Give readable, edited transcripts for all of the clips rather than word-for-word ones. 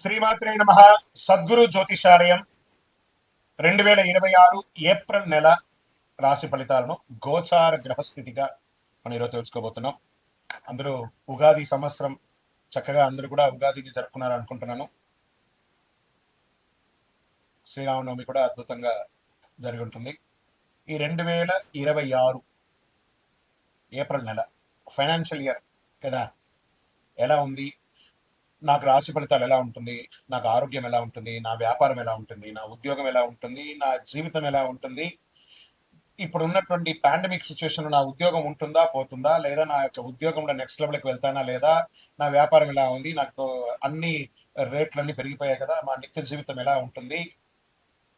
శ్రీమాత్రే నమ. సద్గురు జ్యోతిషాలయం 2026 ఏప్రిల్ నెల రాశి ఫలితాలను గోచార గ్రహస్థితిగా మనం ఈరోజు తెలుసుకోబోతున్నాం. అందరూ ఉగాది సంవత్సరం చక్కగా అందరూ కూడా ఉగాదిని జరుపుకున్నారు అనుకుంటున్నాను. శ్రీరామనవమి కూడా అద్భుతంగా జరిగి ఉంటుంది. ఈ 2026 ఏప్రిల్ నెల ఫైనాన్షియల్ ఇయర్ కదా, ఎలా ఉంది, నాకు రాశి ఫలితాలు ఎలా ఉంటుంది, నాకు ఆరోగ్యం ఎలా ఉంటుంది, నా వ్యాపారం ఎలా ఉంటుంది, నా ఉద్యోగం ఎలా ఉంటుంది, నా జీవితం ఎలా ఉంటుంది, ఇప్పుడు ఉన్నటువంటి పాండమిక్ సిచ్యువేషన్ నా ఉద్యోగం ఉంటుందా పోతుందా, లేదా నా యొక్క ఉద్యోగంలో నెక్స్ట్ లెవెల్కి వెళ్తానా లేదా, నా వ్యాపారం ఎలా ఉంది, నాకు అన్ని రేట్లన్నీ పెరిగిపోయాయి కదా, మా నిత్య జీవితం ఎలా ఉంటుంది,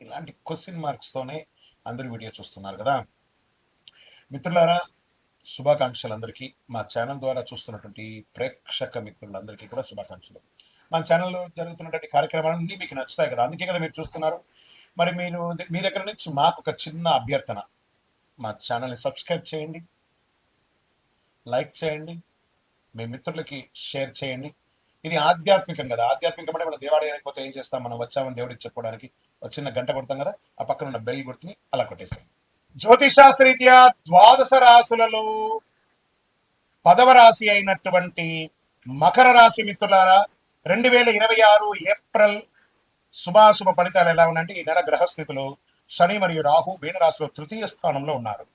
ఇలాంటి క్వశ్చన్ మార్క్స్ తోనే అందరూ వీడియో చూస్తున్నారు కదా. మిత్రులారా, శుభాకాంక్షలు అందరికీ. మా ఛానల్ ద్వారా చూస్తున్నటువంటి ప్రేక్షక మిత్రులందరికీ కూడా శుభాకాంక్షలు. మా ఛానల్లో జరుగుతున్నటువంటి కార్యక్రమాలన్నీ మీకు నచ్చుతాయి కదా, అందుకే కదా మీరు చూస్తున్నారు. మరి మీరు మీ దగ్గర నుంచి మాకు ఒక చిన్న అభ్యర్థన, మా ఛానల్ని సబ్స్క్రైబ్ చేయండి, లైక్ చేయండి, మీ మిత్రులకి షేర్ చేయండి. ఇది ఆధ్యాత్మికం కదా, ఆధ్యాత్మికం అంటే మన దేవాలయానికి పోతే ఏం చేస్తాం, మనం వచ్చామని దేవుడికి చెప్పుకోవడానికి ఒక చిన్న గంట కొడతాం కదా, ఆ పక్కన ఉన్న బెల్ గుర్తుని అలా కొట్టేస్తాం. జ్యోతిషాస్త్రరీత్యా ద్వాదశ రాశులలో 10వ రాశి అయినటువంటి మకర రాశి మిత్రులారా, 2026 ఏప్రిల్ శుభాశుభ ఫలితాలు ఎలా ఉన్నాయంటే, ఈ నెల గ్రహస్థితులు శని మరియు రాహు మీనరాశిలో తృతీయ స్థానంలో ఉన్నారు.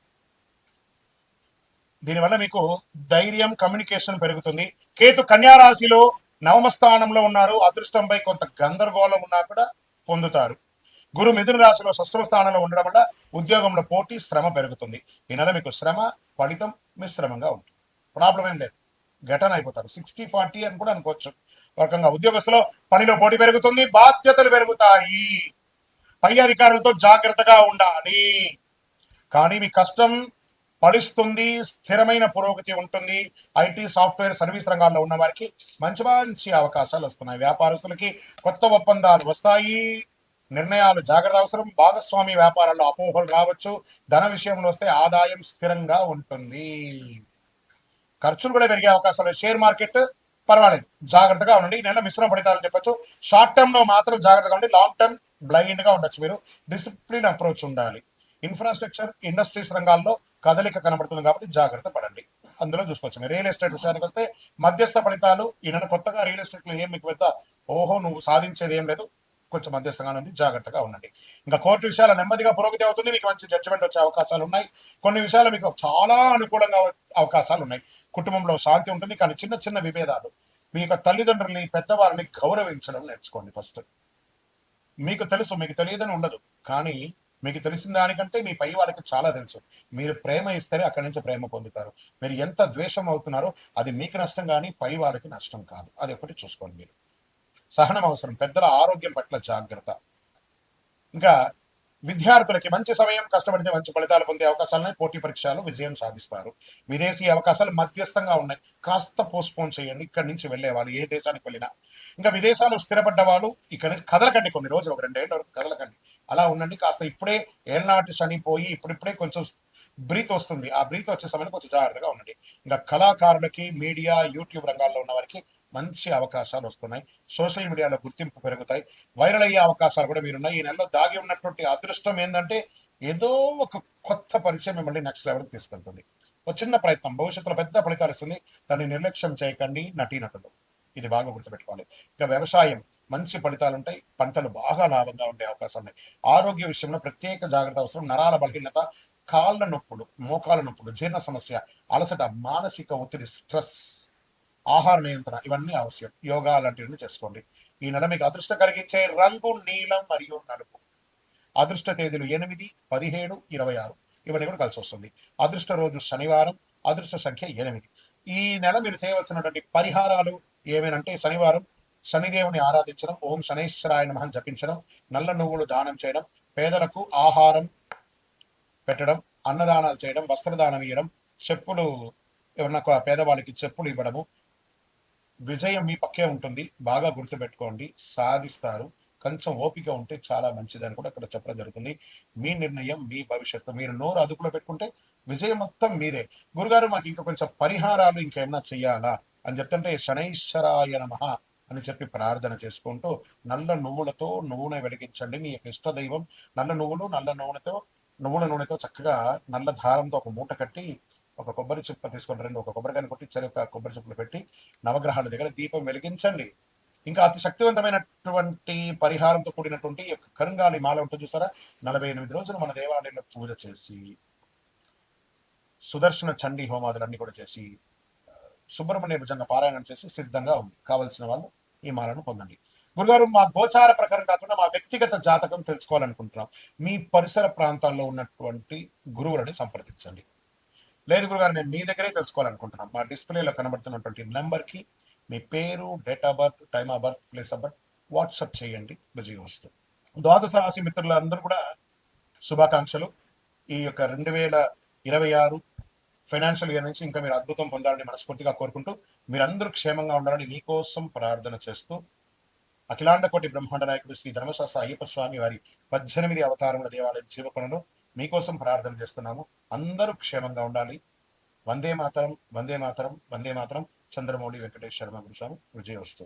దీనివల్ల మీకు ధైర్యం, కమ్యూనికేషన్ పెరుగుతుంది. కేతు కన్యా రాశిలో నవమ స్థానంలో ఉన్నారు. అదృష్టంపై కొంత గందరగోళం ఉన్నా కూడా పొందుతారు. గురు మిథున రాశిలో షష్ఠమ స్థానంలో ఉండడం వల్ల ఉద్యోగంలో పోటీ, శ్రమ పెరుగుతుంది. ఈ నెల మీకు శ్రమ ఫలితం మిశ్రమంగా ఉంటుంది. ప్రాబ్లం ఏం లేదు, ఘటన అయిపోతారు. 60-40 అని కూడా అనుకోవచ్చు. రకంగా ఉద్యోగస్తులో పనిలో పోటీ పెరుగుతుంది, బాధ్యతలు పెరుగుతాయి, పై అధికారులతో జాగ్రత్తగా ఉండాలి. కానీ మీ కష్టం ఫలిస్తుంది, స్థిరమైన పురోగతి ఉంటుంది. ఐటీ, సాఫ్ట్వేర్, సర్వీస్ రంగాల్లో ఉన్న వారికి మంచి మంచి అవకాశాలు వస్తున్నాయి. వ్యాపారస్తులకి కొత్త ఒప్పందాలు వస్తాయి. నిర్ణయాలు జాగ్రత్త అవసరం. భాగస్వామి వ్యాపారాల్లో అపోహలు రావచ్చు. ధన విషయంలో వస్తే ఆదాయం స్థిరంగా ఉంటుంది. ఖర్చులు కూడా పెరిగే అవకాశాలు. షేర్ మార్కెట్ పర్వాలేదు, జాగ్రత్తగా ఉండండి. ఈ నెల మిశ్రమ ఫలితాలు చెప్పచ్చు. షార్ట్ టర్మ్ లో మాత్రం జాగ్రత్తగా ఉండి, లాంగ్ టర్మ్ బ్లైండ్ గా ఉండొచ్చు. మీరు డిసిప్లిన్ అప్రోచ్ ఉండాలి. ఇన్ఫ్రాస్ట్రక్చర్, ఇండస్ట్రీస్ రంగాల్లో కదలిక కనబడుతుంది కాబట్టి జాగ్రత్త పడండి. అందులో చూసుకోవచ్చు. మీరు రియల్ ఎస్టేట్ విషయానికి వస్తే మధ్యస్థ ఫలితాలు. ఈ నెల కొత్తగా రియల్ ఎస్టేట్ లో ఏం మీకు పెద్ద ఓహో నువ్వు సాధించేది ఏం లేదు, కొంచెం మధ్యస్థంగా ఉంది, జాగ్రత్తగా ఉండండి. ఇంకా కోర్టు విషయాలు నెమ్మదిగా పురోగతి అవుతుంది. మీకు మంచి జడ్జిమెంట్ వచ్చే అవకాశాలు ఉన్నాయి. కొన్ని విషయాలు మీకు చాలా అనుకూలంగా అవకాశాలు ఉన్నాయి. కుటుంబంలో శాంతి ఉంటుంది. కానీ చిన్న చిన్న విభేదాలు. మీ యొక్క తల్లిదండ్రుల్ని, పెద్దవారిని గౌరవించడం నేర్చుకోండి. ఫస్ట్ మీకు తెలుసు, మీకు తెలియదని ఉండదు, కానీ మీకు తెలిసిన దానికంటే మీ పై వాళ్ళకి చాలా తెలుసు. మీరు ప్రేమ ఇస్తేనే అక్కడి నుంచి ప్రేమ పొందుతారు. మీరు ఎంత ద్వేషం అవుతున్నారో అది మీకు నష్టం, కానీ పై వాళ్ళకి నష్టం కాదు. అది ఒకటి చూసుకోండి. మీరు సహనం అవసరం. పెద్దల ఆరోగ్యం పట్ల జాగ్రత్త. ఇంకా విద్యార్థులకి మంచి సమయం, కష్టపడితే మంచి ఫలితాలు పొందే అవకాశాలున్నాయి. పోటీ పరీక్షలు విజయం సాధిస్తారు. విదేశీ అవకాశాలు మధ్యస్థంగా ఉన్నాయి, కాస్త పోస్ట్పోన్ చేయండి. ఇక్కడి నుంచి వెళ్ళే వాళ్ళు ఏ దేశానికి వెళ్ళినా. ఇంకా విదేశాలు స్థిరపడ్డ వాళ్ళు ఇక్కడి నుంచి కదలకండి. కొన్ని రోజులు, ఒక 2 ఏళ్ళ వరకు కదలకండి. అలా ఉండండి. కాస్త ఇప్పుడే ఏళ్ళనాటి శని పోయి ఇప్పుడిప్పుడే కొంచెం బ్రీత్ వస్తుంది. ఆ బ్రీత్ వచ్చే సమయంలో కొంచెం జాగ్రత్తగా ఉండండి. ఇంకా కళాకారులకి, మీడియా, యూట్యూబ్ రంగాల్లో ఉన్న వారికి మంచి అవకాశాలు వస్తున్నాయి. సోషల్ మీడియాలో గుర్తింపు పెరుగుతాయి. వైరల్ అయ్యే అవకాశాలు కూడా మీరున్నాయి. ఈ నెలలో దాగి ఉన్నటువంటి అదృష్టం ఏంటంటే, ఏదో ఒక కొత్త పరిచయం మిమ్మల్ని నెక్స్ట్ లెవెల్కి తీసుకెళ్తుంది. ఒక చిన్న ప్రయత్నం భవిష్యత్తులో పెద్ద ఫలితాలు ఇస్తుంది. దాన్ని నిర్లక్ష్యం చేయకండి నటీనటులు. ఇది బాగా గుర్తుపెట్టుకోవాలి. ఇంకా వ్యవసాయం మంచి ఫలితాలు ఉంటాయి. పంటలు బాగా లాభంగా ఉండే అవకాశాలు ఉన్నాయి. ఆరోగ్య విషయంలో ప్రత్యేక జాగ్రత్త అవసరం. నరాల బలహీనత, కాళ్ళ నొప్పులు, మోకాళ్ళ నొప్పులు, జీర్ణ సమస్య, అలసట, మానసిక ఒత్తిడి, స్ట్రెస్, ఆహార నియంత్రణ ఇవన్నీ అవశ్యం. యోగా లాంటివన్నీ చేసుకోండి. ఈ నెల మీకు అదృష్టం కలిగించే రంగు నీలం మరియు నలుపు. అదృష్ట తేదీలు 8, 17, 26 ఇవన్నీ కూడా కలిసి వస్తుంది. అదృష్ట రోజు శనివారం. అదృష్ట సంఖ్య 8. ఈ నెల మీరు చేయవలసినటువంటి పరిహారాలు ఏమేనంటే, శనివారం శనిదేవుని ఆరాధించడం, ఓం శనేశ్వరాయ నమః జపించడం, నల్ల నువ్వులు దానం చేయడం, పేదలకు ఆహారం పెట్టడం, అన్నదానాలు చేయడం, వస్త్రదానం ఇవ్వడం, చెప్పులు ఎవరన్నా పేదవాళ్ళకి చెప్పులు ఇవ్వడము. విజయం మీ పక్కే ఉంటుంది. బాగా గుర్తుపెట్టుకోండి, సాధిస్తారు. కొంచెం ఓపిక ఉంటే చాలా మంచిదని కూడా ఇక్కడ చెప్పడం జరుగుతుంది. మీ నిర్ణయం, మీ భవిష్యత్తు. మీరు నోరు అదుపులో పెట్టుకుంటే విజయం మొత్తం మీదే. గురుగారు మాకు ఇంకా కొంచెం పరిహారాలు ఇంకేమన్నా చెయ్యాలా అని చెప్తుంటే, శనైశ్వరాయ నమః అని చెప్పి ప్రార్థన చేసుకుంటూ నల్ల నువ్వులతో నూనె వెలిగించండి. మీ యొక్క ఇష్ట దైవం నల్ల నువ్వులు, నల్ల నూనెతో, నువ్వుల నూనెతో చక్కగా నల్ల దారంతో ఒక మూట కట్టి ఒక కొబ్బరి చిప్ప తీసుకొని రండి. ఒక కొబ్బరికాయని కొట్టి చెరుకు కొబ్బరి చిప్పలు పెట్టి నవగ్రహాల దగ్గర దీపం వెలిగించండి. ఇంకా అతి శక్తివంతమైనటువంటి పరిహారంతో కూడినటువంటి ఈ యొక్క కరుంగాలి మాల ఉంటుంది చూసారా, 48 రోజులు మన దేవాలయంలో పూజ చేసి సుదర్శన చండీ హోమాదులన్నీ కూడా చేసి సుబ్రహ్మణ్య భుజంగా పారాయణం చేసి సిద్ధంగా ఉంది. కావలసిన వాళ్ళు ఈ మాలను పొందండి. గురుగారు, మా గోచార ప్రకారం కాకుండా మా వ్యక్తిగత జాతకం తెలుసుకోవాలనుకుంటున్నాం. మీ పరిసర ప్రాంతాల్లో ఉన్నటువంటి గురువులని సంప్రదించండి. లేదు గురుగారు, నేను మీ దగ్గరే తెలుసుకోవాలనుకుంటున్నాం. మా డిస్ప్లేలో కనబడుతున్నటువంటి నెంబర్కి మీ పేరు, date of birth, time of birth, place of birth WhatsApp చేయండి. బిజీగా వస్తుంది. ద్వాదశ రాశి మిత్రులందరూ కూడా శుభాకాంక్షలు. ఈ యొక్క 2026 ఫైనాన్షియల్ ఇయర్ నుంచి ఇంకా మీరు అద్భుతం పొందాలని మనస్ఫూర్తిగా కోరుకుంటూ, మీరందరూ క్షేమంగా ఉండాలని మీకోసం ప్రార్థన చేస్తూ, అఖిలాండ కోటి బ్రహ్మాండ నాయకుడు శ్రీ ధర్మశాస్త్ర అయ్యప్ప స్వామి వారి 18 అవతారముల దేవాలయం జీవకొండలో మీకోసం ప్రార్థన చేస్తున్నాము. అందరూ క్షేమంగా ఉండాలి. వందే మాతరం, వందే మాతరం, వందే మాతరం. చంద్రమౌళి వెంకటేష్ శర్మ గురుస్వామి. విజయోస్తు.